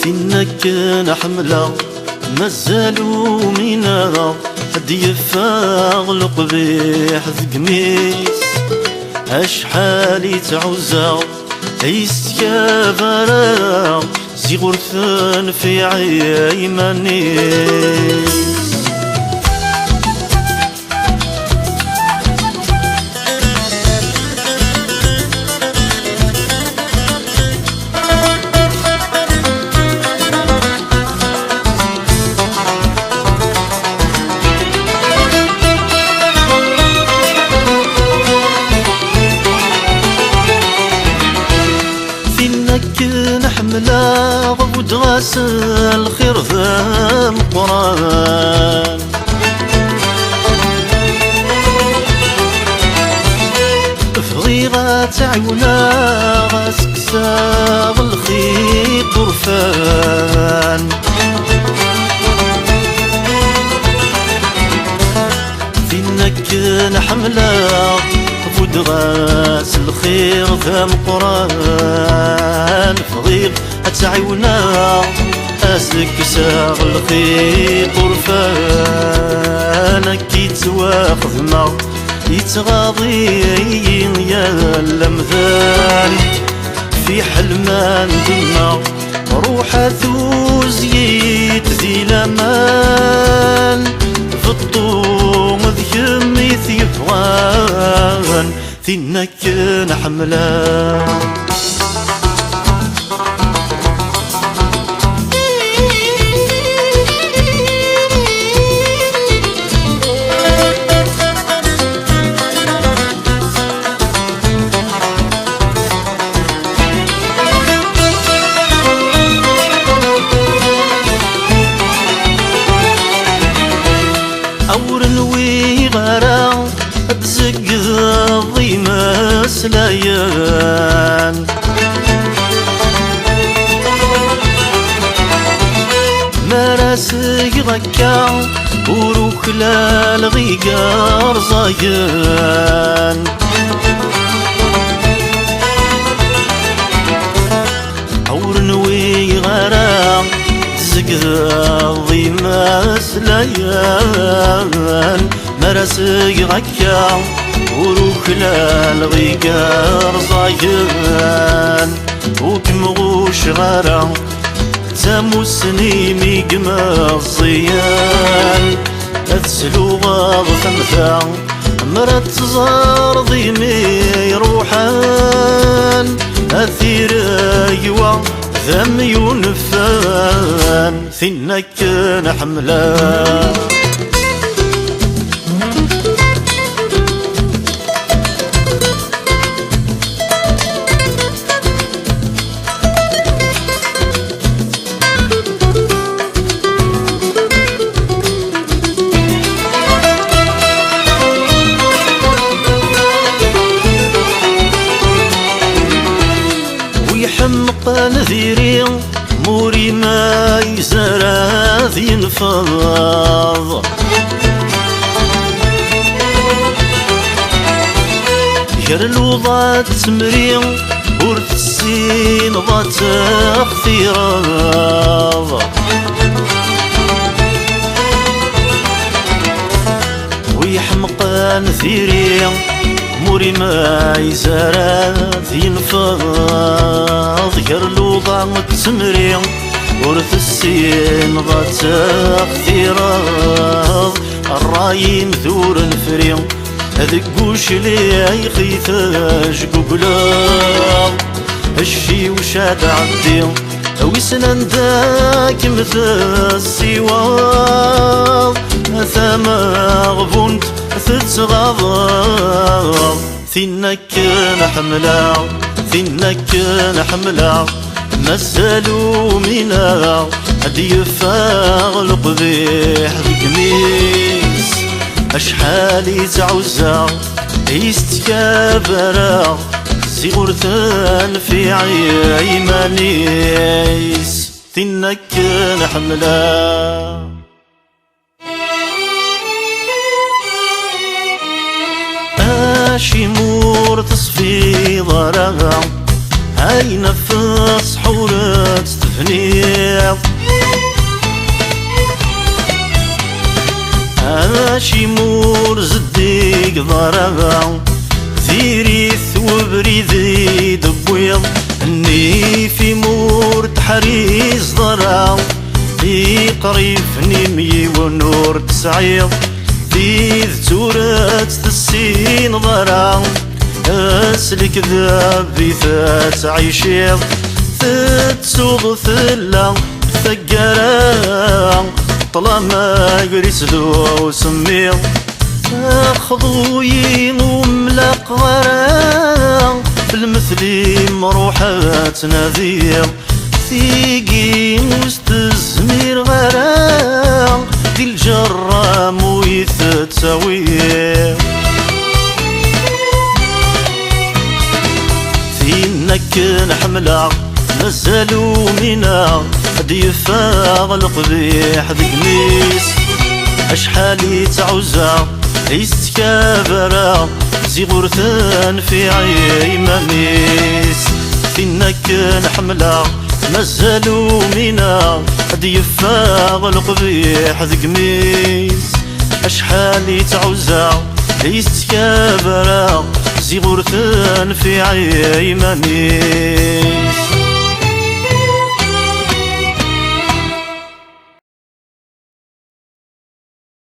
فينك نحملة مازالو مينا حد يفاغ قبيح ذقميس أشحال يتعوزا يستيا برا زيغورثن في عيمانيس نحملها ودغاس الخير ذا القرآن فضيغة تعيونا غاسكسا الخيط طرفان فينك نحملها ودغاس الخير ذا القرآن فضيغ تعيونا أسك ساغ الخيط طرفان كي تواخذ ما يتغاضي يا اللمذان في حلمان دنا روحه ثوزيت ذي لمان في الطوم ذيم يثيفغان ثينك نحملان تزق ضيم سلايان مراسي غكا وروك للغيقار زايان عور نوي غرام تزق ضيم سلايان مراسي غكا وروك للغيقار زايان وكمغوش غارا تموسني ميقما الزيان أتسلو غاض ثمثا مرات زار ضيمي روحان أثير أيوا ذم ينفان ثنك نحملان حمق نذيري موري ما يزرى ذي ينفض غير الوضع تمري ورث السين ضات اختراض ويحمق نذيري موري ما يزرى ذي ينفض غير الوضع تمري ورث السين ضات اختراض الراي مثور نفري هذاك وش لي خيثاش قبلا الشي وشاد عدي اوي سنان داك مثل السواد ثما غبونت تتغضب ثينك نحملا ثينك نحملا مازالو منا هدي يفاغ القبيح القميص أشحال يتعوزا يستكابرا زيغورثان في عيمانيس ثينك نحملا شمور تصفي ضرغا هاي نفس حورت تفني شي مور زديق ضرغا ثيريث وبريدي دبويض اني في مور تحريز ضرع قريفني مي ونور تسعيض ذي تورات السين ضرع اسلك ذاب ذي تعيشيض تسوغ ثلا ثقرا طلما قريس ذو سميض خضوين وملاق غرام بالمثلي مروحات نذير ثيقين وسط الزمير غرام دي الجرام ويتساوير فينك نحملها مازالو منا حد يفاغ القبيح ذي قميص اشحال تعوزا يستكابرا زي غرثان في عيمانيس فينك نحملها مازالو منا حد يفاغ القبيح ذي قميص اشحال تعوزا يستكابرا زي غرثان في عيمانيس